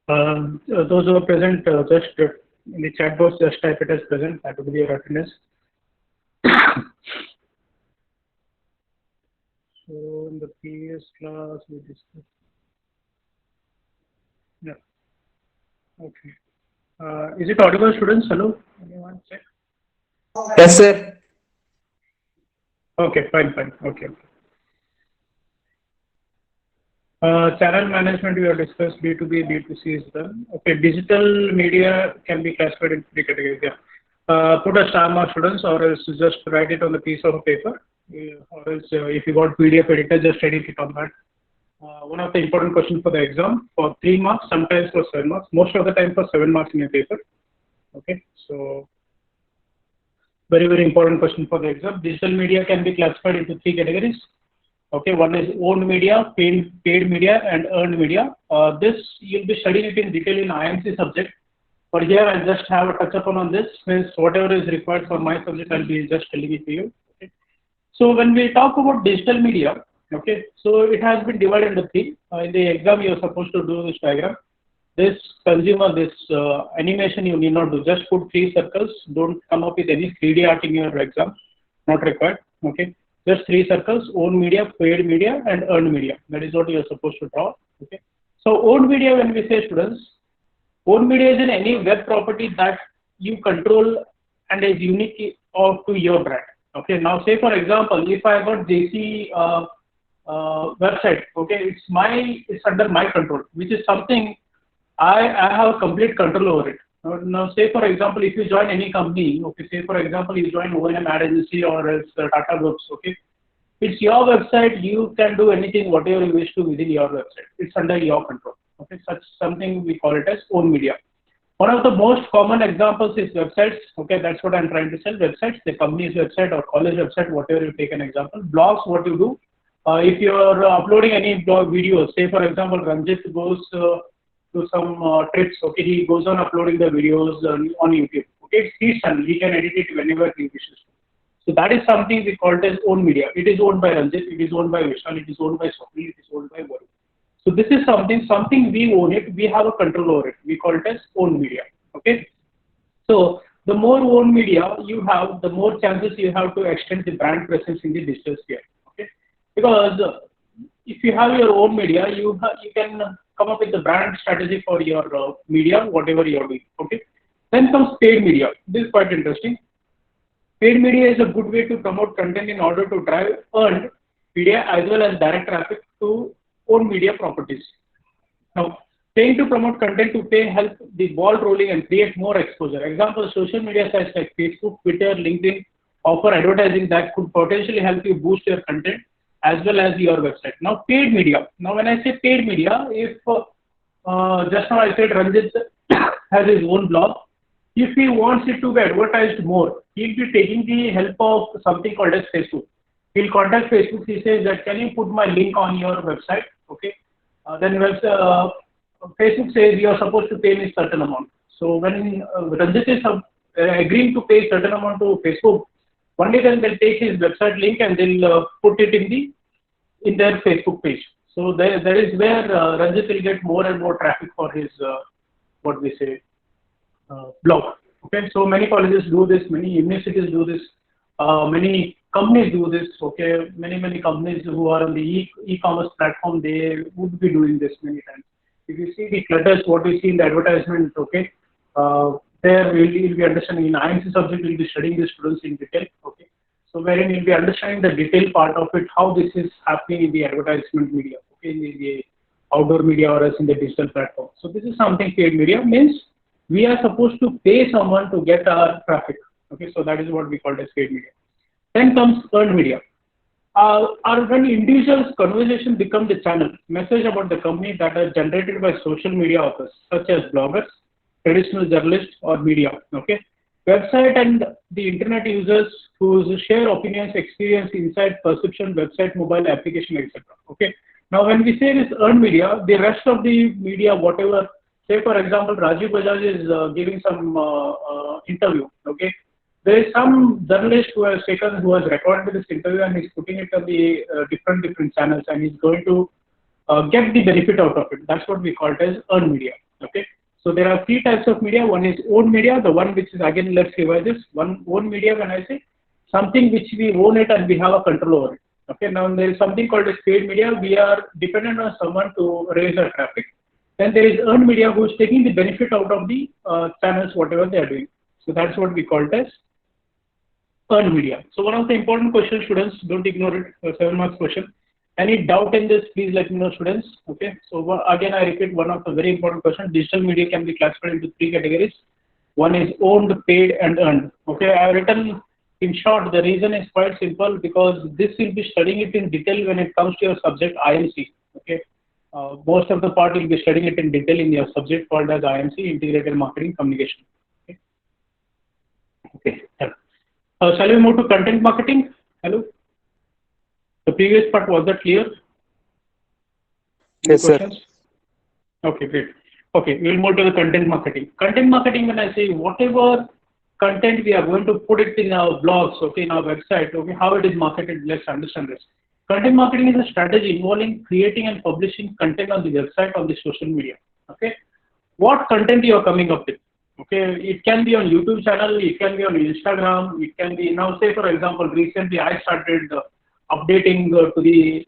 Those who are present, just in the chat box, just type it as present. That would be your attendance. So in the previous class, we discussed. Yeah. Okay. Is it audible, students? Hello. Anyone check? Yes, sir. Okay. Fine. Fine. Okay. Channel management we have discussed. B2B, B2C is done. Okay. Digital media can be classified in three categories. Yeah. Put a star mark, students, or else just write it on the piece of paper. Or else, if you got PDF editor, just edit it on that. One of the important questions for the exam for 3 marks, sometimes for 7 marks, most of the time for 7 marks in a paper. Okay, so very, very important question for the exam. Digital media can be classified into three categories. Okay, one is owned media, paid media, and earned media. This you'll be studying it in detail in IMC subject. But here I just have a touch upon on this. Means whatever is required for my subject, I'll be just telling it to you. Okay. So when we talk about digital media, okay, so it has been divided into three. In the exam, you're supposed to do this diagram. This consumer, this animation, you need not do. Just put three circles. Don't come up with any 3D art in your exam. Not required. Okay. Just three circles: own media, paid media, and earned media. That is what you're supposed to draw. Okay. So own media, when we say students, own media is in any web property that you control and is unique of to your brand. Okay. Now, say for example, if I got JC website, okay, it's under my control, which is something I have complete control over it. Now, say for example, if you join any company, okay, say for example, you join O&M ad agency or else Tata Groups, okay, it's your website. You can do anything, whatever you wish to within your website. It's under your control. Okay, such something we call it as own media. One of the most common examples is websites. Okay, that's what I'm trying to say. Websites, the company's website or college website, whatever you take an example. Blogs, what you do. If you're uploading any blog videos, say for example, Ranjit goes to some trips. Okay, he goes on uploading the videos on YouTube. Okay, it's his channel. He can edit it whenever he wishes. So that is something we call it as own media. It is owned by Ranjit, it is owned by Vishal, it is owned by Swapnil, it is owned by Varun. So this is something we own it, we have a control over it. We call it as own media. Okay. So the more own media you have, the more chances you have to extend the brand presence in the digital sphere. Okay. Because if you have your own media, you can come up with the brand strategy for your media, whatever you're doing. Okay. Then comes paid media. This is quite interesting. Paid media is a good way to promote content in order to drive earned media as well as direct traffic to own media properties. Now, paying to promote content to pay help the ball rolling and create more exposure. Example, social media sites like Facebook, Twitter, LinkedIn offer advertising that could potentially help you boost your content as well as your website. Now, paid media. Now, when I say paid media, if just now I said Ranjit has his own blog, if he wants it to be advertised more, he'll be taking the help of something called as Facebook. He'll contact Facebook. He says that can you put my link on your website? Okay. Then Facebook says you are supposed to pay me certain amount. So when Ranjit is agreeing to pay certain amount to Facebook, only then they'll take his website link and they'll put it in their Facebook page. So there is where Ranjit will get more and more traffic for his what we say blog. Okay, so many colleges do this, many universities do this, many companies do this. Okay, many companies who are on the e-commerce platform, they would be doing this many times. If you see the clutters, what we see in the advertisement, okay, there you'll be understanding in IMC subject, we'll be studying the students in detail. Okay, so wherein you'll be understanding the detail part of it, how this is happening in the advertisement media, okay, in the outdoor media or else in the digital platform. So this is something paid media means we are supposed to pay someone to get our traffic. Okay, so that is what we call as paid media. Then comes earned media. Or when individuals' conversation becomes the channel, message about the company that are generated by social media authors, such as bloggers, traditional journalists, or media. Okay, website and the internet users who share opinions, experience, insight, perception, website, mobile application, etc. Okay. Now, when we say this earned media, the rest of the media, whatever, say for example, Rajiv Bajaj is giving some interview. Okay, there is some journalist who has recorded this interview and is putting it on the different channels and is going to get the benefit out of it. That's what we call it as earned media. Okay. So there are three types of media. One is owned media, the one which is, again, let's revise this. One owned media, when I say something which we own it and we have a control over it. Okay. Now there is something called as paid media. We are dependent on someone to raise our traffic. Then there is earned media, who is taking the benefit out of the channels, whatever they are doing. So that's what we call it as earned media. So one of the important questions, students, don't ignore it. 7 marks question. Any doubt in this, please let me know, students. Okay. So again, I repeat, one of the very important questions. Digital media can be classified into three categories. One is owned, paid, and earned. Okay. I have written in short. The reason is quite simple, because this will be studying it in detail when it comes to your subject IMC. Okay. Most of the part will be studying it in detail in your subject called as IMC, Integrated Marketing Communication. Okay. Okay. Shall we move to content marketing? Hello. The previous part, was that clear? Yes, sir. Questions? Okay, great. Okay, we'll move to the content marketing. Content marketing, when I say whatever content we are going to put it in our blogs, okay, in our website, okay, how it is marketed, let's understand this. Content marketing is a strategy involving creating and publishing content on the website, on the social media. Okay, what content you are coming up with? Okay, it can be on YouTube channel, it can be on Instagram, it can be, now say for example, recently I started updating to the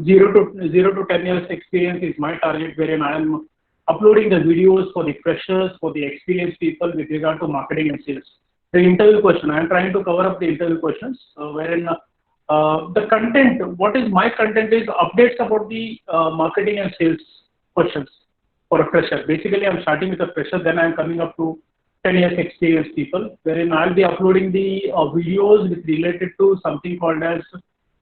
0 to 10 years experience is my target, wherein I am uploading the videos for the freshers, for the experienced people with regard to marketing and sales. The interview question, I am trying to cover up the interview questions, wherein the content, what is my content is updates about the marketing and sales questions for a fresher. Basically, I'm starting with a fresher, then I'm coming up to 10 years experienced people, wherein I'll be uploading the videos with related to something called as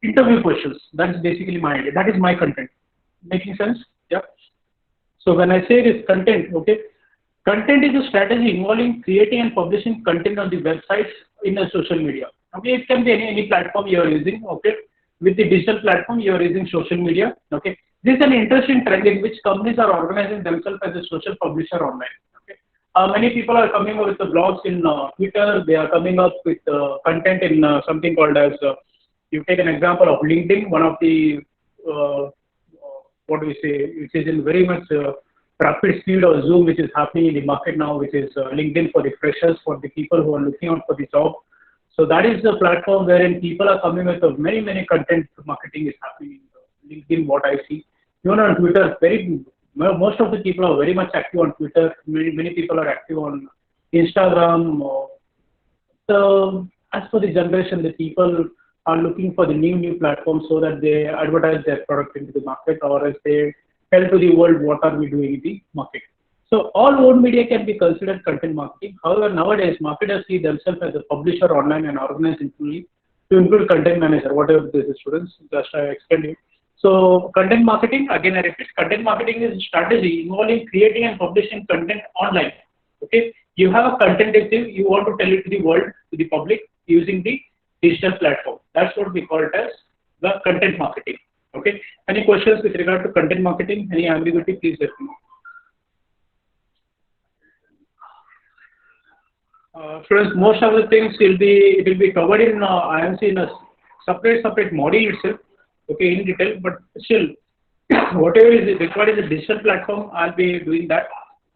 interview questions. That's basically my idea. That is my content. Making sense? Yeah. So when I say this content, okay, content is a strategy involving creating and publishing content on the websites in a social media. Okay, it can be any platform you are using. Okay, with the digital platform you are using social media. Okay, this is an interesting trend in which companies are organizing themselves as a social publisher online. Okay, many people are coming up with the blogs in Twitter. They are coming up with content in something called as you take an example of LinkedIn, one of the what do we say, which is in very much rapid speed or zoom, which is happening in the market now, which is LinkedIn for the freshers, for the people who are looking out for the job. So that is the platform wherein people are coming with many content marketing is happening in LinkedIn, what I see. Even on Twitter, most of the people are very much active on Twitter. Many people are active on Instagram. So as for the generation, the people are looking for the new platforms so that they advertise their product into the market, or as they tell to the world what are we doing in the market. So all owned media can be considered content marketing. However, nowadays marketers see themselves as a publisher online and organized internally to include content manager, whatever this is, students. Just I explained it. So content marketing, again I repeat, content marketing is a strategy involving creating and publishing content online. Okay, you have a content active, you want to tell it to the world, to the public, using the digital platform. That's what we call it as the content marketing. Okay. Any questions with regard to content marketing? Any ambiguity? Please let me know. Students, most of the things will be covered in IMC in a separate module itself. Okay, in detail, but still, whatever is required in the digital platform, I'll be doing that.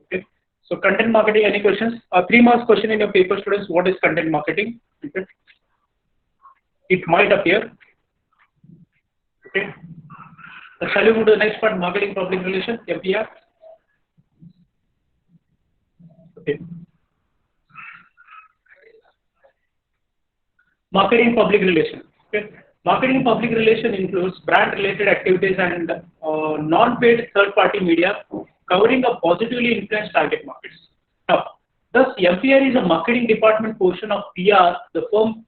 Okay. So content marketing. Any questions? 3 marks question in your paper, students. What is content marketing? Okay. It might appear. Okay. Shall we move to the next part, marketing public relations, MPR? Okay. Marketing public relations. Okay. Marketing public relation includes brand-related activities and non-paid third-party media covering a positively influenced target markets. Now, thus, MPR is a marketing department portion of PR, the firm,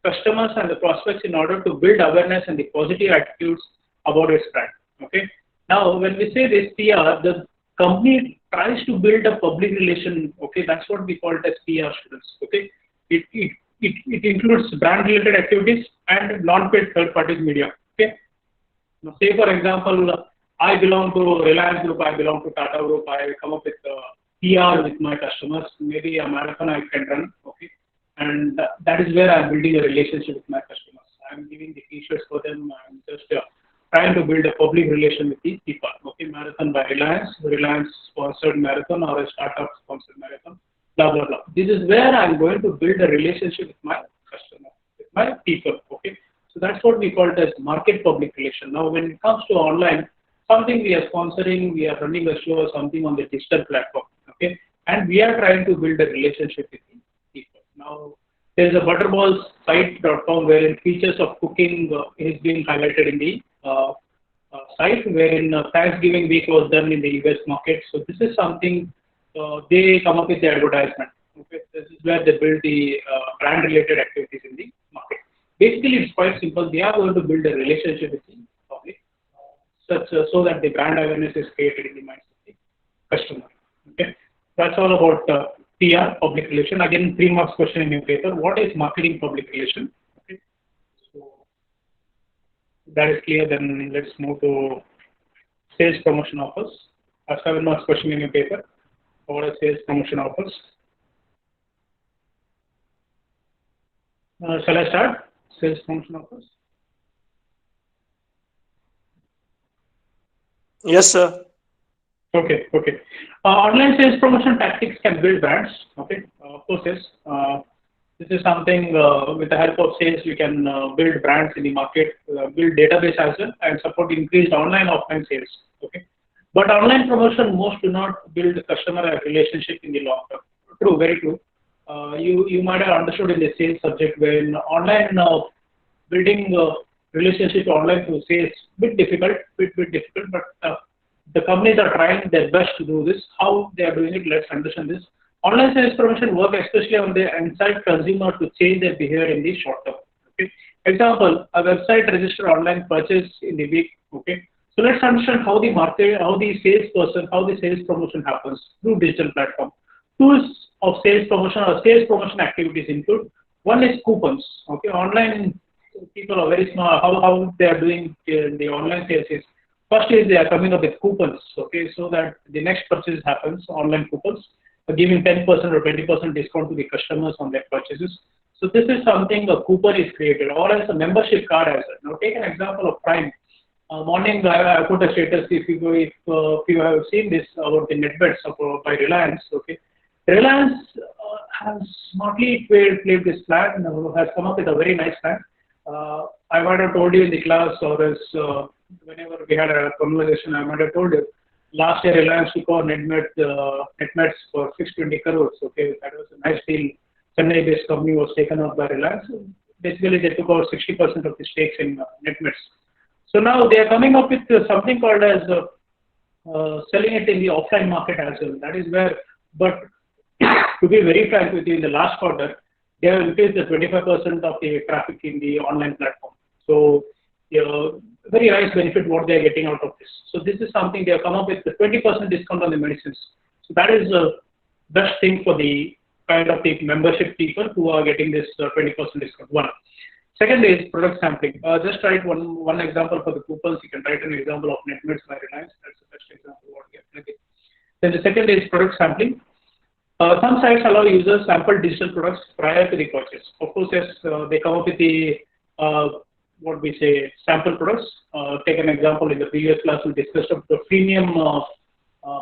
customers and the prospects in order to build awareness and the positive attitudes about its brand. Okay. Now, when we say this PR, the company tries to build a public relation. Okay, that's what we call it as PR, students. Okay, it includes brand-related activities and non-paid third-party media. Okay. Now, say for example, I belong to Reliance Group, I belong to Tata Group. I come up with PR with my customers. Maybe a marathon I can run. Okay. And that is where I'm building a relationship with my customers. I'm giving the t-shirts for them. I'm just trying to build a public relation with these people. Okay, marathon by Reliance, Reliance sponsored marathon or a startup sponsored marathon, blah blah blah. This is where I'm going to build a relationship with my customer, with my people. Okay, so that's what we call it as market public relation. Now, when it comes to online, something we are sponsoring, we are running a show or something on the digital platform. Okay, and we are trying to build a relationship with the people. Now, there's a butterballs.site.com wherein features of cooking is being highlighted in the site, wherein Thanksgiving week was done in the US market. So this is something they come up with the advertisement. Okay, this is where they build the brand-related activities in the market. Basically, it's quite simple. They are going to build a relationship with the public, so that the brand awareness is created in the minds of the customer. Okay, that's all about PR, public relation. Again, 3 marks question in your paper. What is marketing public relation? Okay, so that is clear. Then let's move to sales promotion offers. A 7 marks question in your paper. What are sales promotion offers? Shall I start? Sales promotion offers. Yes, sir. Okay, okay. Online sales promotion tactics can build brands. Okay, of course, yes. This is something with the help of sales we can build brands in the market, build database as well, and support increased online offline sales. Okay, but online promotion most do not build customer relationship in the long term. True, very true. You might have understood in the sales subject when online building relationship online through sales bit difficult, bit difficult, but the companies are trying their best to do this. How they are doing it, let's understand this. Online sales promotion work especially on the inside consumer to change their behavior in the short term. Okay. Example, a website register online purchase in the week. Okay. So let's understand how the market, how the salesperson, how the sales promotion happens through digital platform. Tools of sales promotion or sales promotion activities include, one is coupons. Okay. Online people are very smart. How they are doing the online sales is, first is they are coming up with coupons, okay, so that the next purchase happens, online coupons, giving 10% or 20% discount to the customers on their purchases. So this is something a coupon is created, or as a membership card as well. Now take an example of Prime. Morning I put a status, if you have seen this about the NetBets by Reliance, okay. Reliance has smartly played this plan, has come up with a very nice plan. I might have told you in the class, or as whenever we had a conversation, I might have told you, last year Reliance took over NetMeds for 620 crores. Okay, that was a nice deal. Chennai-based company was taken out by Reliance. Basically, they took over 60% of the stakes in NetMeds. So now they are coming up with something called as selling it in the offline market as well. That is where, but to be very frank with you, in the last quarter, they have increased the 25% of the traffic in the online platform. So, very nice benefit what they are getting out of this. So this is something they have come up with, the 20% discount on the medicines. So that is the best thing for the kind of the membership people who are getting this 20% discount. One. Second is product sampling. Just write one example for the coupons. You can write an example of NetMeds by Reliance. That's the best example what we are getting. Then the second is product sampling. Some sites allow users sample digital products prior to the purchase. Of course, yes, they come up with the what we say sample products. Take an example, in the previous class we discussed of the premium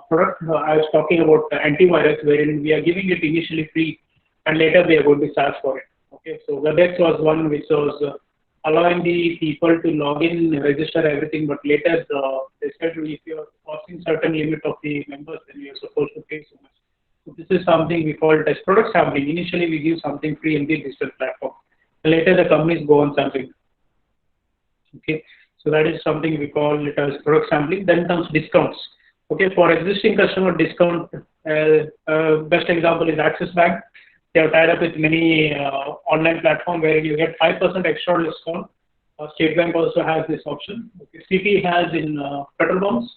product. I was talking about the antivirus, wherein we are giving it initially free and later we are going to charge for it. Okay, so WebEx was one which was allowing the people to log in, register everything, but later they said if you are crossing certain limit of the members, then you are supposed to pay so much. So this is something we call it as product sampling. Initially, we give something free in the digital platform. Later, the companies go on sampling. Okay, so that is something we call it as product sampling. Then comes discounts. Okay, for existing customer discount, best example is Axis Bank. They have tied up with many online platform where you get 5% extra discount. State Bank also has this option. Okay. CT has in petrol pumps.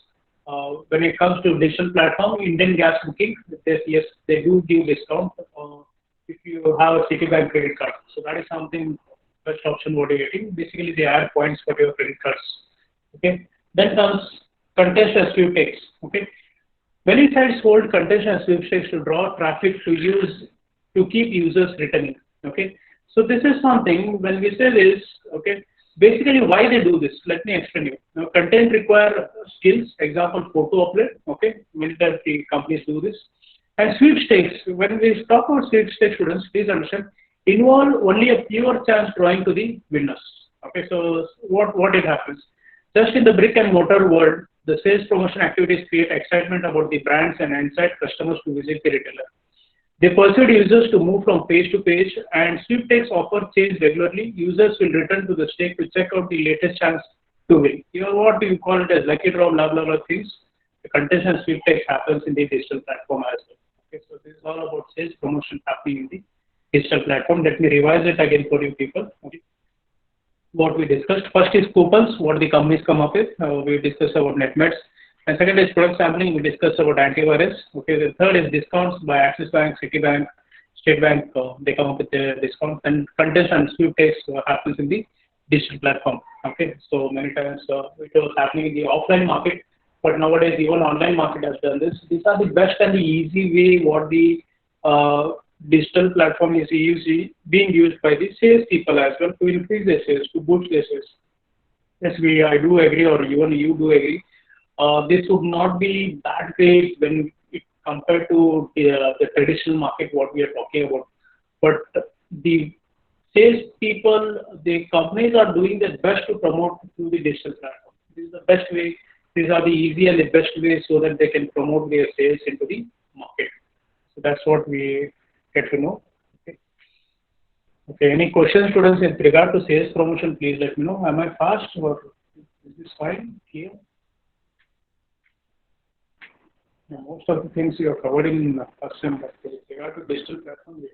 When it comes to digital platform, Indian gas booking, yes, they do give discount if you have a Citibank credit card. So that is something best option what you're getting. Basically, they add points for your credit cards. Okay. Then comes contest and sweepstakes. Okay. Many sites hold contest and sweepstakes to draw traffic to keep users returning. Okay. So this is something when we say this. Okay. basically why they do this. Let me explain you. Now, content require skills. Example, photo upload. Okay, many times the companies do this. And sweepstakes. When we talk about sweepstakes, students, please understand, involve only a pure chance drawing to the winners. Okay, so what it happens? Just in the brick and mortar world, the sales promotion activities create excitement about the brands and incite customers to visit the retailer. They persuade users to move from page to page, and sweepstakes offer change regularly. Users will return to the stake to check out the latest chance to win. You know what you call it as lucky draw, blah blah blah things. The contest and sweepstakes happens in the digital platform as well. Okay, so this is all about sales promotion happening in the digital platform. Let me revise it again for you people. Okay. What we discussed first is coupons, what the companies come up with. We discussed about NetMeds. And second is product sampling. We discussed about antivirus. Okay. The third is discounts by Axis Bank, Citibank, State Bank. They come up with the discounts, and contest and sweepstakes happens in the digital platform. Okay. So many times it was happening in the offline market, but nowadays even online market has done this. These are the best and the easy way what the digital platform is being used by the sales people as well to increase their sales, to boost their sales. Yes, I do agree, or even you do agree. This would not be that great when it compared to the traditional market, what we are talking about. But the sales people, the companies are doing their best to promote through the digital platform. This is the best way. These are the easy and the best ways so that they can promote their sales into the market. So that's what we get to know. Okay. Okay. Any questions, students, in regard to sales promotion? Please let me know. Am I fast or is this fine? Here. Yeah, most of the things you are covered in first sem, but with regard to digital platform, we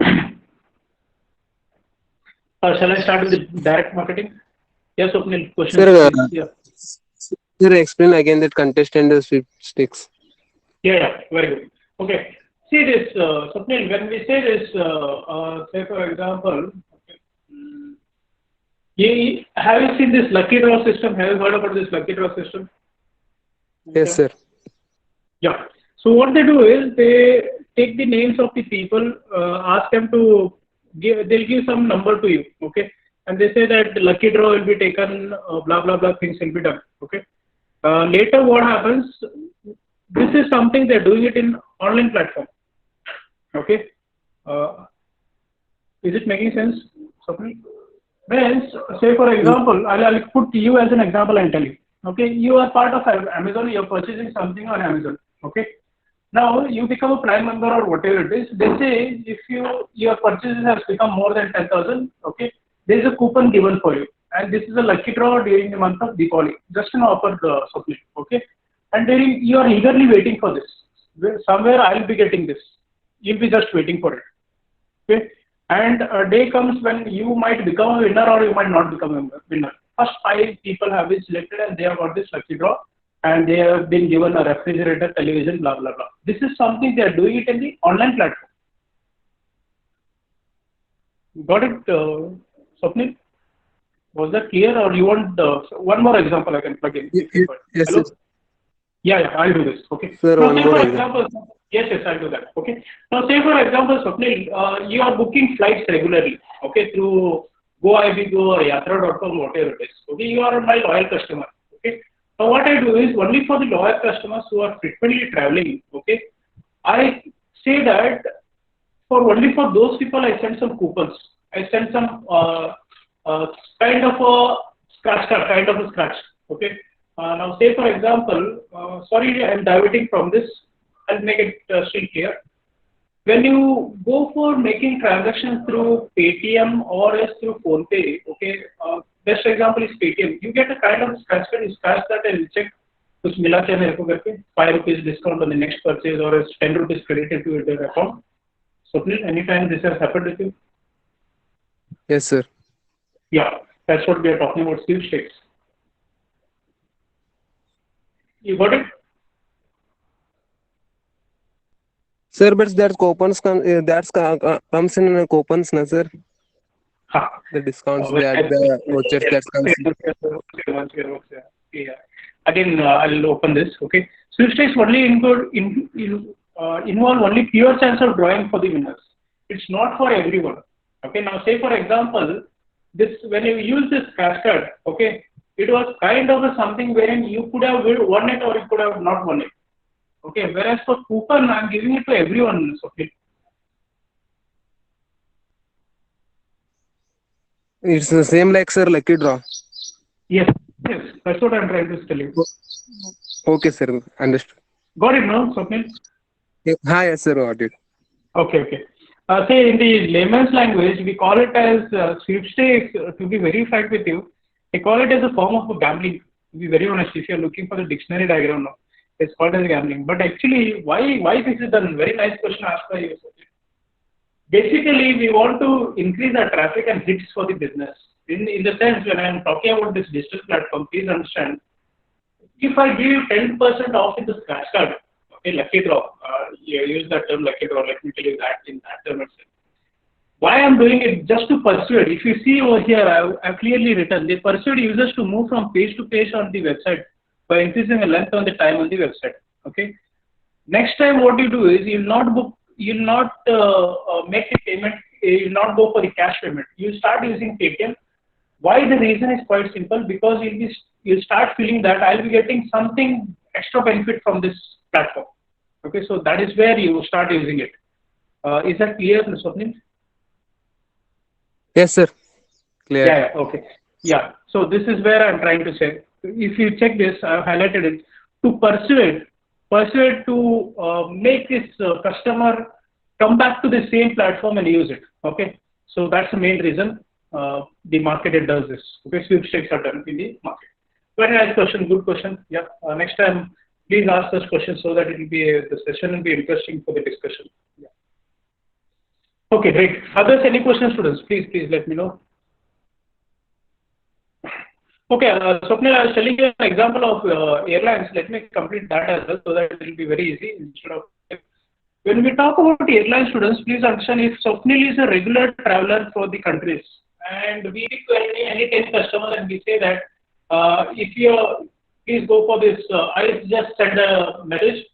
can. Shall I start with the direct marketing? Yes, Swapnil, questions. Sir, Yeah. sir, explain again that contest and the sweepstakes. Yeah, very good. Okay. See this, Swapnil, when we say this, say for example, okay, have you seen this lucky draw system? Have you heard about this lucky draw system? Yes, sir. Yeah. So what they do is they take the names of the people, ask them to they'll give some number to you, okay? And they say that the lucky draw will be taken, blah, blah, blah, things will be done, okay? Later what happens, this is something they're doing it in online platform, okay? Is it making sense, Swapnil? Means, say for example, I'll put you as an example and tell you. Okay, you are part of Amazon, you're purchasing something on Amazon. Okay. Now you become a Prime member or whatever it is. They say if your purchases has become more than 10,000, okay, there is a coupon given for you. And this is a lucky draw during the month of Diwali. Just an offer, Swapnil. Okay. And you are eagerly waiting for this. Somewhere I'll be getting this. You'll be just waiting for it. Okay. And a day comes when you might become a winner or you might not become a winner. First 5 people have been selected and they have got this lucky draw and they have been given a refrigerator, television, blah, blah, blah. This is something they are doing it in the online platform. Got it, Swapnil? Was that clear, or you want one more example I can plug in? Yes, Hello? sir. Yeah, I'll do this. Okay. Sir, now, one say more for example. example, yes, I'll do that. Okay. Now, say for example, Swapnil, you are booking flights regularly, okay, through GoIbigo or Yatra.com, whatever it is. Okay, you are my loyal customer. Okay. Now, what I do is only for the loyal customers who are frequently traveling. Okay, I say that only for those people, I send some coupons. I send some kind of a scratch. Okay. Now, say for example, sorry, I am diverting from this. I'll make it still clear. When you go for making transactions through Paytm or else through PhonePe, okay, best example is Paytm. You get a kind of scratch card. You scratch that and check. कुछ मिला क्या मेरे को करके 5 rupees discount on the next purchase or else 10 rupees credited to your account. So please, anytime this has happened with you? Yes, sir. Yeah, that's what we are talking about, sweepstakes. You got it? Sir, but that coupons comes in coupons, na sir? The discounts, the vouchers that comes. Yeah. Again, I'll open this. Okay. Sweepstakes only involve only pure chance of drawing for the winners. It's not for everyone. Okay. Now, say for example, this when you use this cascade, okay, it was kind of something wherein you could have won it or you could have not won it. Okay, whereas for coupon, I'm giving it to everyone. Okay. It's the same like sir lucky draw. Yes, yes, that's what I'm trying to tell you. Okay, sir. Understood. Got it, no, Swapnil? Hi, yes, sir. Got it. Okay, okay. Say in the layman's language, we call it as sweepstakes. To be very frank with you, I call it as a form of gambling. To be very honest, if you're looking for the dictionary diagram now, it's called as gambling. But actually, why this is done? Very nice question asked by you. Basically, we want to increase our traffic and hits for the business. In the sense, when I'm talking about this digital platform, please understand, if I give you 10% off in the scratch card, okay, lucky draw, you use that term lucky draw, let me tell you that in that term itself. Why I'm doing it? Just to persuade. If you see over here, I've clearly written, they persuade users to move from page to page on the website by increasing the length on the time on the website. Okay. Next time, what you do is you'll not make the payment. You'll not go for the cash payment. You start using Paytm. Why? The reason is quite simple, because you'll start feeling that I'll be getting something extra benefit from this platform. Okay, so that is where you start using it. Is that clear, Swapnil? Yes, sir. Clear. Yeah, okay. Yeah, so this is where I'm trying to say. If you check this, I've highlighted it. To persuade to make this customer come back to the same platform and use it. Okay, so that's the main reason the market does this. Okay, sweepstakes are done in the market. Very nice question, good question. Yeah, next time please ask us questions so that it will be the session will be interesting for the discussion. Yeah. Okay, great. Others, any questions, students? Please let me know. Okay, Swapnil, I was telling you an example of airlines. Let me complete that as well so that it will be very easy. Instead of when we talk about airline, students, please understand, if Swapnil is a regular traveler for the countries and we speak to any 10 customers and we say that if you please go for this, I just send a message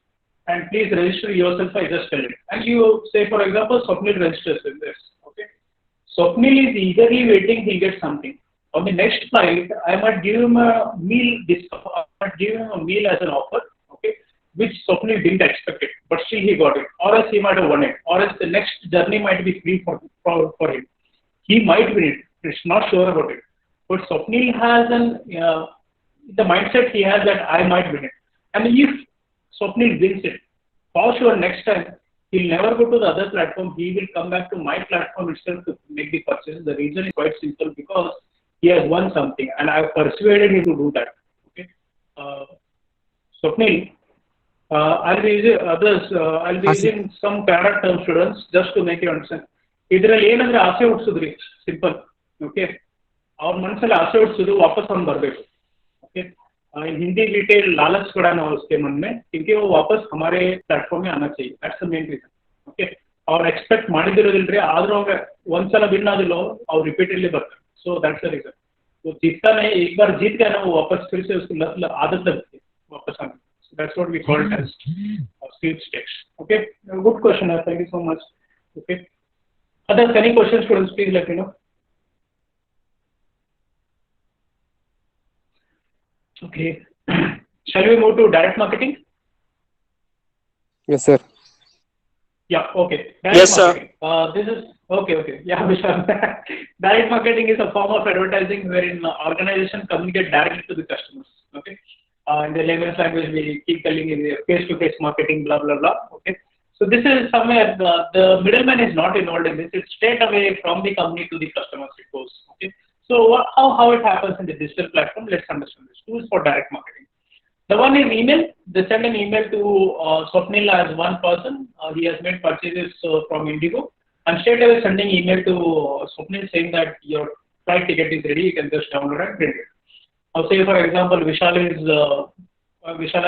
and please register yourself, I just tell it. And you say, for example, Swapnil registers with this. Okay. Swapnil is eagerly waiting, he'll get something. On the next flight, I might give him a meal discount, I might give him a meal as an offer, okay, which Swapnil didn't expect it, but still he got it. Or else he might have won it. Or else the next journey might be free for him. He might win it. It's not sure about it. But Swapnil has the mindset he has that I might win it. And if Swapnil wins it, for sure next time he'll never go to the other platform. He will come back to my platform itself to make the purchase. The reason is quite simple, because he has won something, and I persuaded him to do that. Okay, Swapnil, I'll be using some Kannada term, students, just to make you understand. ಇದರಲ್ಲಿ ಏನಂದ್ರೆ ಆಸೆ ಹುಟ್ಟಿಸಿದ್ರಿ simple. Okay, ಅವ್ರ ಮನಸ್ಸಲ್ಲಿ ಆಸೆ ಹುಟ್ಟಿಸಿದ್ರು ವಾಪಸ್ ಅವ್ನು बरಬೇಕು. Okay, इन Hindi detail लालच बढ़ाना है उसके मन में, क्योंकि वो वापस हमारे प्लेटफॉर्म में आना चाहिए. That's the main reason. Okay, और एक्सपेक्ट ಮಾಡಿದಿರೋದಿಲ್ರಿ, ಆದ್ರೂ ಅವಾಗ ಒಂದ್ಸಲ ವಿನ್ ಆದಿಲ್ಲ ಅವ್ರು ರಿಪೀಟೆಡ್ಲಿ ಬರ್ತಾರೆ. So that's the reason. वो जीतता नहीं, एक बार जीत गया ना, वो वापस फिर से उसकी आदत लगती है वापस आने. So that's what we call it as sweepstakes. Okay, good question. Thank you so much. Okay, others, any questions, students, please let me know. Okay, shall we move to direct marketing? Yes, sir. Yeah, okay. Direct yes, marketing. sir. This is okay. Yeah, Vishal. Direct marketing is a form of advertising wherein organizations communicate directly to the customers. Okay. In the layman's language, we keep telling it face-to-face marketing, blah blah blah. Okay. So this is somewhere the middleman is not involved in this. It's straight away from the company to the customers it goes. Okay. So how it happens in the digital platform? Let's understand this. Tools for direct marketing. The one is email. They send an email to Swapnil as one person. He has made purchases from Indigo, and straight away sending email to Swapnil saying that your flight ticket is ready. You can just download and print it. I'll say, for example, Vishal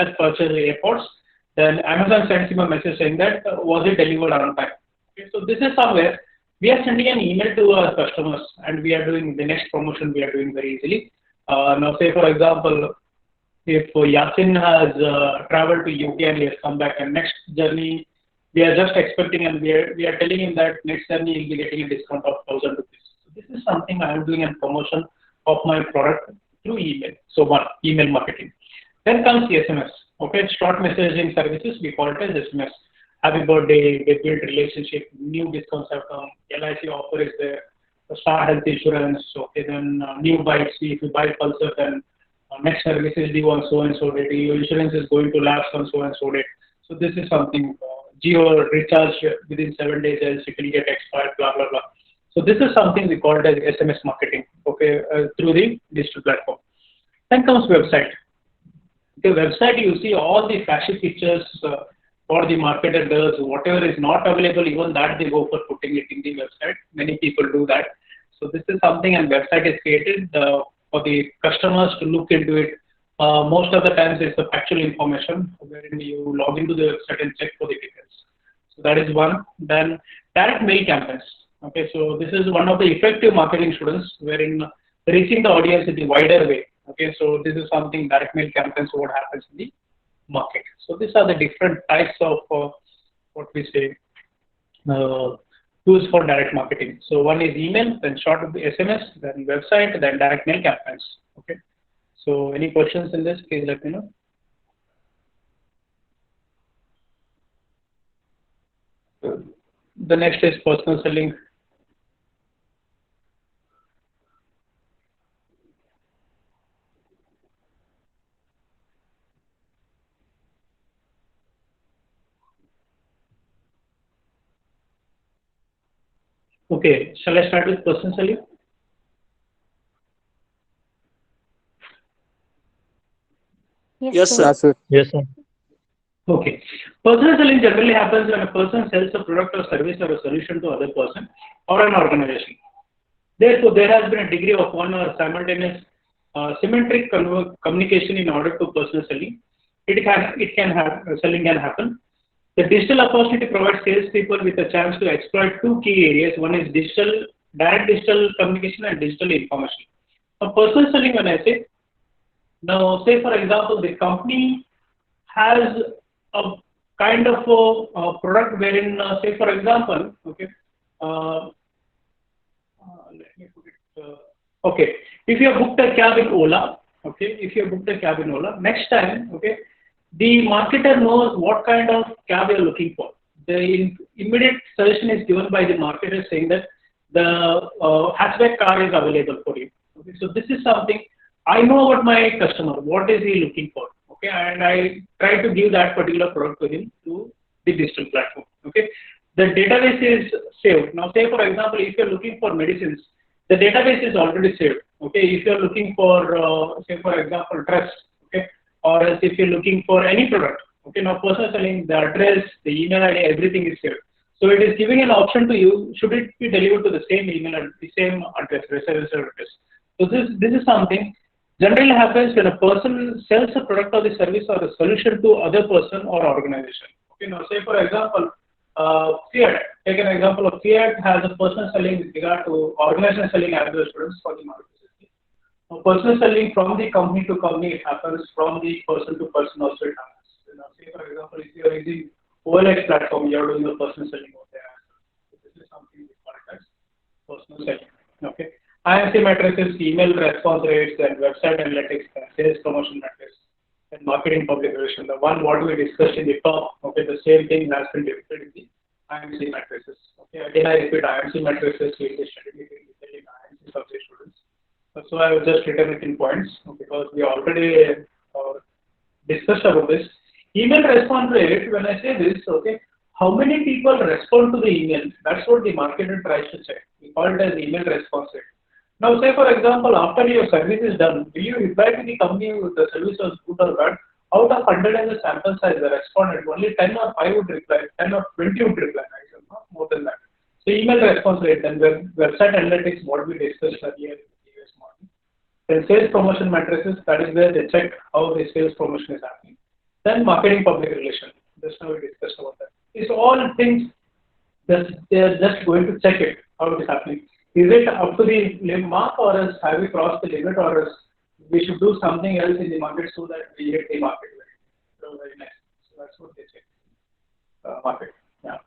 has purchased airports. Then Amazon sends him a message saying that was it delivered on time. Okay, so this is somewhere we are sending an email to our customers, and we are doing the next promotion. We are doing very easily. Now, say for example, if Yasin has traveled to UK and he has come back, and next journey we are just expecting, and we are telling him that next journey he'll be getting a discount of 1,000 rupees. So this is something I am doing a promotion of my product through email. So one, email marketing. Then comes the SMS. Okay, short messaging services, we call it as SMS. Happy birthday, they build relationship, new discounts have come, LIC offer is there, Star Health Insurance, okay, then new bikes, if you buy Pulsar, then next service is due on so and so date, your insurance is going to lapse on so and so date. So this is something, Geo recharge within 7 days, else it will get expired, blah, blah, blah. So this is something we call it as SMS marketing, okay, through the digital platform. Then comes website. The website, you see all the flashy features for the marketer does, whatever is not available, even that they go for putting it in the website. Many people do that. So this is something, and website is created for the customers to look into it. Most of the times it's the factual information wherein you log into the website and check for the details. So that is one. Then direct mail campaigns. Okay, so this is one of the effective marketing students wherein reaching the audience in the wider way. Okay, so this is something direct mail campaigns, what happens in the market. So these are the different types of what we say tools for direct marketing. So one is email, then short SMS, then website, then direct mail campaigns. Okay. So any questions in this? Please let me know. The next is personal selling. Okay, shall I start with personal selling? Yes, sir. Yes, sir. Yes, sir. Okay. Personal selling generally happens when a person sells a product or service or a solution to other person or an organization. Therefore, there has been a degree of one or simultaneous symmetric communication in order to personal selling. Selling can happen. The digital opportunity provides salespeople with a chance to exploit two key areas. One is direct digital communication and digital information. Now, personal selling, when I say, now say for example, the company has a kind of a product wherein, say for example, okay, let me put it, okay, if you have booked a cab in Ola, okay, if you have booked a cab in Ola, next time, okay, the marketer knows what kind of cab you're looking for. The immediate suggestion is given by the marketer saying that the hatchback car is available for you. Okay, so this is something I know about my customer. What is he looking for? Okay, and I try to give that particular product to him through the digital platform. Okay, the database is saved. Now, say for example, if you're looking for medicines, the database is already saved. Okay, if you're looking for, say for example, dress, okay, or else if you're looking for any product, okay, now personal selling, the address, the email ID, everything is saved. So it is giving an option to you, should it be delivered to the same email and the same address, reservation address. So this is something generally happens when a person sells a product or the service or a solution to other person or organization. Okay, now say for example, Fiat, take an example of Fiat has a personal selling with regard to organization selling as well students for the market. Personal selling from the company to company, it happens from the person to person also it happens. Now, say for example, if you are using OLX platform, you are doing a personal selling over there. So this is something we call it as personal selling. Okay. IMC matrices, email response rates, and website analytics, and sales promotion metrics, and marketing public relation. The one what we discussed in the top, okay, the same thing has been depicted in the IMC matrices. Okay, again I repeat, IMC matrices we studied in IMC subject students. So I will just written it in points because we already discussed about this. Email response rate, when I say this, okay, how many people respond to the email? That's what the marketer tries to check. We call it as email response rate. Now, say for example, after your service is done, will you reply to the company with the service was good or bad? Out of 100 as a sample size, the responded, only 10 or 5 would reply, 10 or 20 would reply, not more than that. So email response rate and website analytics, what we discussed earlier. Then sales promotion matrices, that is where they check how the sales promotion is happening. Then marketing public relation, just now we discussed about that. It's all things that they are just going to check it, how it is happening. Is it up to the mark or else have we crossed the limit or else we should do something else in the market so that we hit the market very nice. So that's what they check. Market, yeah.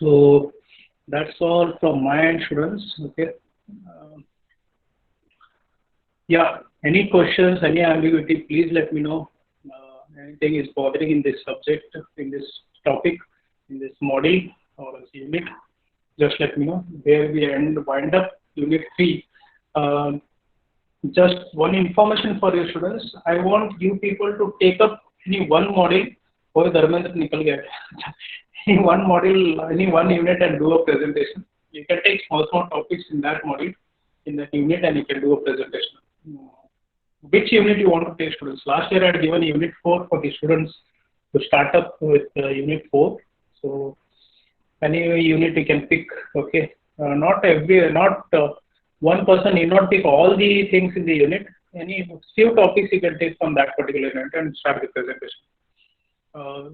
So That's all from my end, students. Okay. Uh, yeah. Any questions? Any ambiguity? Please let me know. Anything is bothering in this subject, in this topic, in this module or this unit? Just let me know. Where we wind up unit 3. Just one information for you students. I want you people to take up any one module. Oh, Dharmendra nikal gaya. Any one module, any one unit and do a presentation. You can take small topics in that module, in that unit, and you can do a presentation. Which unit you want to take, students? Last year I had given unit 4 for the students to start up with unit 4. So any unit you can pick. Okay, not one person need not pick all the things in the unit. Any few topics you can take from that particular unit and start the presentation.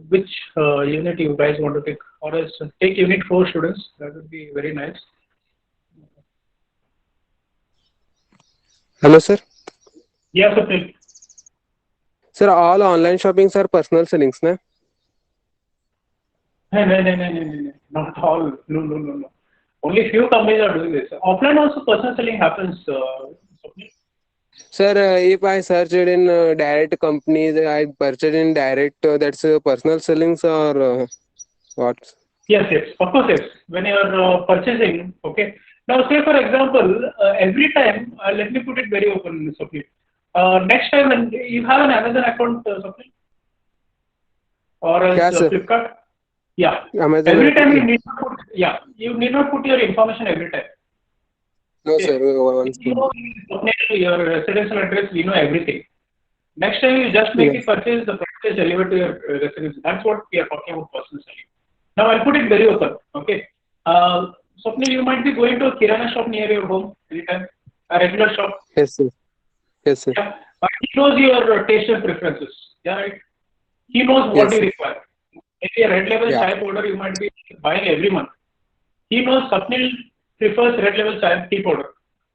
Which unit you guys want to pick, or else take unit 4, students. That would be very nice. Hello, sir. Yeah, Swapnil. Sir, all online shoppings are personal sellings, na? No. Not all. No. Only few companies are doing this. Offline also personal selling happens. Swapnil. Sir, if I searched in direct companies, I purchased in direct, that's personal sellings or what? Yes. Of course, yes. When you are purchasing, okay. Now, say for example, every time, let me put it very open, Swapnil. Next time, when you have an Amazon account, Swapnil, or else Yeah, sir. Flipkart, yeah. Amazon Every time account. you need not put your information every time. No, Okay. sir. Once. You know your residential address, we know everything. Next time you just make Yes. the purchase, the price is delivered to your residence. That's what we are talking about personal selling. Now I'll put it very open. Okay. Swapnil, you might be going to a Kirana shop near your home anytime, a regular shop. Yes, sir. Yes, sir. Yeah. He knows your taste and preferences. Yeah, right. He knows what Yes, you sir. require. Maybe a red level Yeah. chai powder you might be buying every month. He knows Swapnil prefers red level chai tea powder.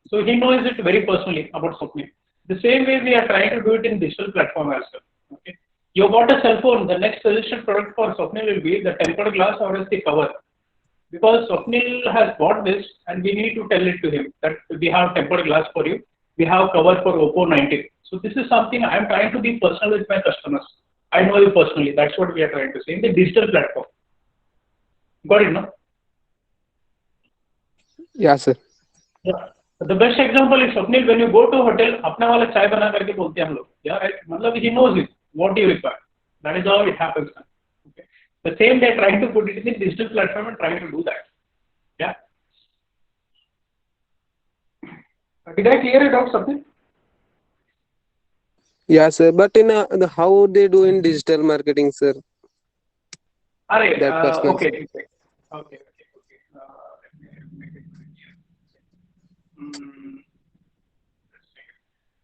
So he knows it very personally about Swapnil. The same way we are trying to do it in digital platform as well. Okay. You bought a cell phone, the next suggested product for Swapnil will be the tempered glass or else the cover. Because Swapnil has bought this and we need to tell it to him that we have tempered glass for you. We have cover for Oppo 19. So this is something I am trying to be personal with my customers. I know you personally. That's what we are trying to say in the digital platform. Got it, no? Yeah, sir. Yeah. The best example is Swapnil, when you go to a hotel, अपना वाला चाय बना करके बोलते हैं हम लोग. Yeah, right? मतलब he knows it. What do you require? That is how it happens. Okay. The same they are trying to put it in the digital platform and trying to do that. Yeah. Did I clear it out, Swapnil? Yeah, sir. But in how they do in digital marketing, sir? That personal. Okay.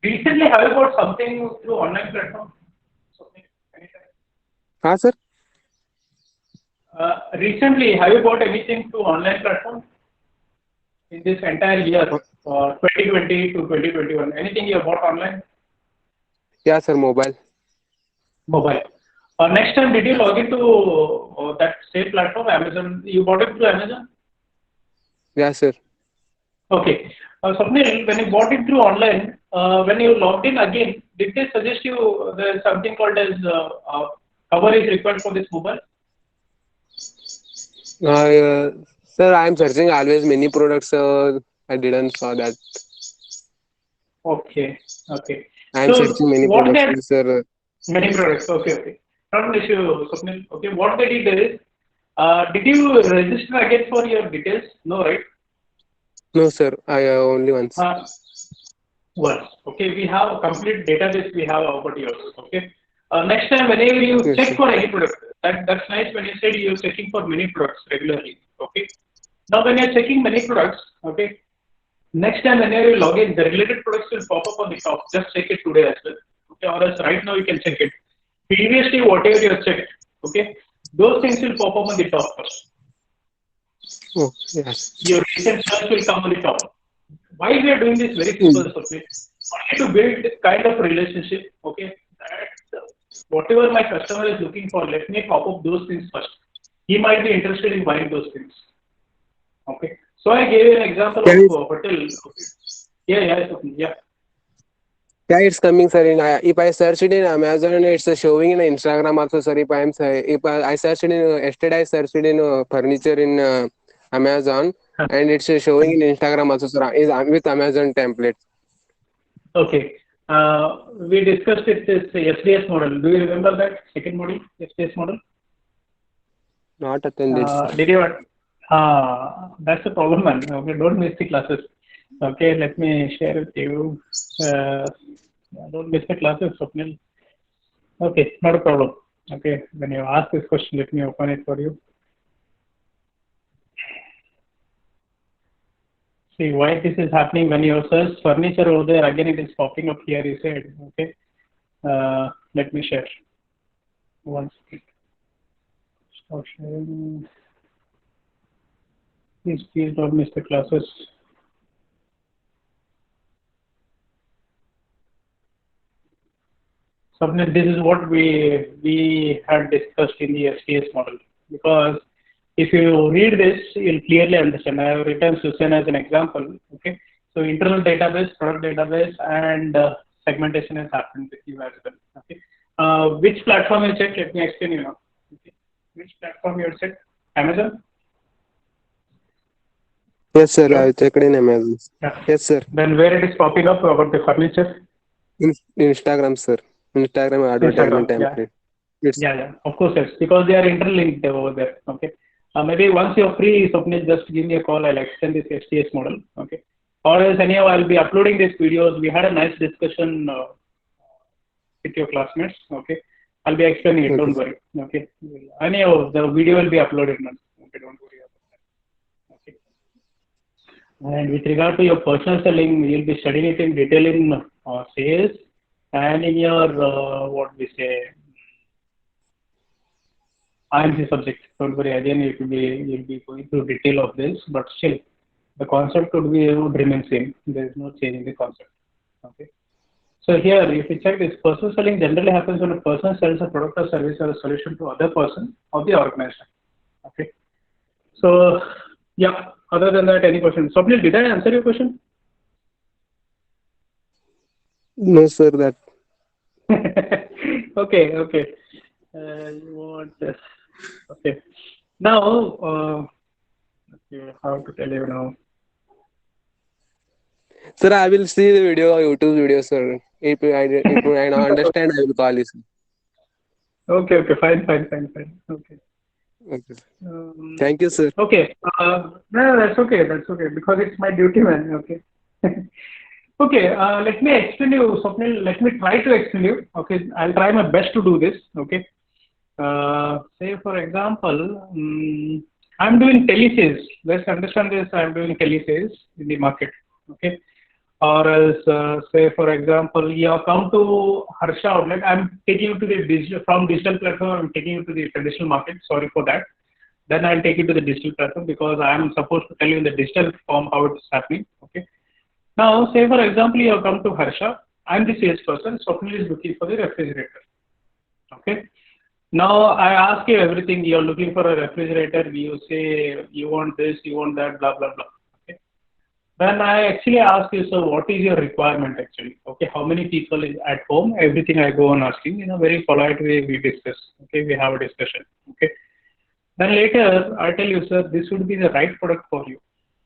Recently, have you bought something through online platform? Huh, sir? Recently, have you bought anything through online platform in this entire year, 2020 to 2021? Anything you have bought online? Yeah, sir. Mobile. Next time, did you log into that same platform, Amazon? You bought it through Amazon? Yeah, sir. Okay. Swapnil, when you bought it through online, when you logged in again, did they suggest you there's something called as cover is required for this mobile? Sir, I'm searching always many products. I didn't saw that. Okay. I'm So searching many what they products, sir. many products. Okay. Not an issue, Swapnil. Okay. What they did is, did you register again for your details? No, right? No, sir. I only once. Once. Okay. We have a complete database. We have about yours. Okay. Next time, whenever you Yes, check sir. for any product, that's nice when you said you're checking for many products regularly. Okay. Now, when you're checking many products, okay, next time whenever you log in, the related products will pop up on the top. Just check it today as well. Okay. Or else right now you can check it. Previously, whatever you have checked, okay, those things will pop up on the top first. Oh, yes. Your recent search will come on the top. Why we are doing this very simple, okay? Only to build kind of relationship, okay? That whatever my customer is looking for, let me pop up those things first. He might be interested in buying those things. Okay. So I gave you an example Yeah, of hotel. Okay. Yeah, Swapnil, yeah. yeah, it's coming, sir. If I search it in Amazon, it's showing in Instagram also, sir. If I searched it in yesterday, I searched it in furniture in Amazon, and it's showing in Instagram also, sir. Is with Amazon templates. Okay. We discussed it this SDS model. Do you remember that second model, SDS model? Not attended, sir. Did you? That's the problem, man. Okay, don't miss the classes. Okay, let me share with you. Don't miss the classes, Swapnil. Okay, not a problem. Okay, when you ask this question, let me open it for you. See why this is happening when you search furniture over there. Again, it is popping up here. You said, okay. Let me share. One second. Stop sharing. Please don't miss the classes. Something this is what we had discussed in the SDS model, because if you read this, you'll clearly understand. I have written Susan as an example. Okay, so internal database, product database, and segmentation has happened with you as well. Okay, which platform you checked? Let me explain you now. Okay, which platform you checked? Amazon. Yes, sir. Hello. I checked in Amazon. Yeah. Yes, sir. Then where it is popping up about the furniture? Instagram, sir. Instagram advertisement Instagram. Yeah. template. It's Yeah, of course, yes, because they are interlinked over there. Okay. Maybe once you're free, Swapnil, just give me a call. I'll extend this STS model. Okay. Or else, anyhow, I'll be uploading these videos. We had a nice discussion with your classmates. Okay. I'll be explaining it. okay, Don't sir. worry. Okay. Anyhow, the video will be uploaded now. Okay. Don't worry about that. Okay. And with regard to your personal selling, you'll be studying it in detail in sales and in your what we say IMC subject. Don't worry, again you'll be going through detail of this, but still the concept would remain same. There is no change in the concept. Okay. So here, if you check this, personal selling generally happens when a person sells a product or service or a solution to other person or the organization. Okay. So yeah. Other than that, any questions? Swapnil, did I answer your question? No, sir. That Okay. You want this? Okay. Now, okay, how to tell you now? sir, I will see the video, YouTube video, sir. If I don't understand, I will call you, sir. Okay, fine. Okay. Okay, sir. Um, Thank you, sir. okay. No, that's okay, because it's my duty, man. Okay. Okay, let me explain you, Swapnil. Let me try to explain you. Okay, I'll try my best to do this. Okay. Say, for example, I'm doing telesales. Let's understand this. I'm doing telesales in the market. Okay. Or else, say, for example, you have come to Harsha outlet. I'm taking you to the digital platform. I'm taking you to the traditional market. Sorry for that. Then I'll take you to the digital platform because I'm supposed to tell you in the digital form how it's happening. Okay. Now, say, for example, you have come to Harsha. I'm the salesperson. Swapnil is looking for the refrigerator. Okay. Now I ask you everything. You're looking for a refrigerator. You say you want this, you want that, blah blah blah. Okay. Then I actually ask you, so what is your requirement actually? Okay, how many people is at home? Everything I go on asking in a very polite way. We discuss. Okay, we have a discussion. Okay. Then later I tell you, sir, this would be the right product for you.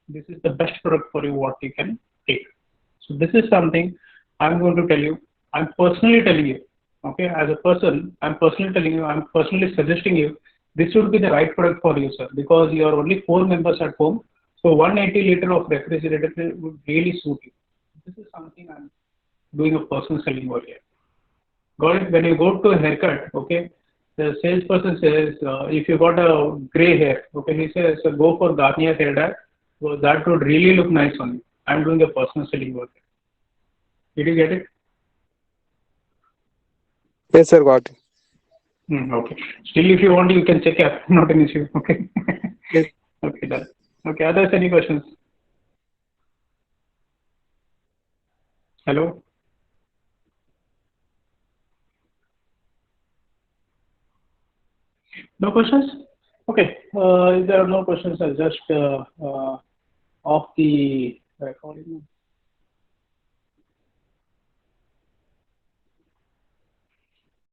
This is the best product for you. What you can take. So this is something I'm going to tell you. I'm personally telling you. Okay, as a person, I'm personally telling you. I'm personally suggesting you. This would be the right product for you, sir, because you are only 4 members at home. So 180 liter of refrigerator would really suit you. This is something I'm doing a personal selling over here. Got it? When you go to a haircut, okay, the salesperson says, if you got a gray hair, okay, he says, so go for Garnier hair dye. So that would really look nice on you. I'm doing a personal selling over here. Did you get it? Yes, sir. Got it. Okay. Still, if you want, you can check it. Not an issue. Okay. Yes. Okay, done. Okay. Others, any questions? Hello? No questions? Okay. If there are no questions, I'll just off the recording.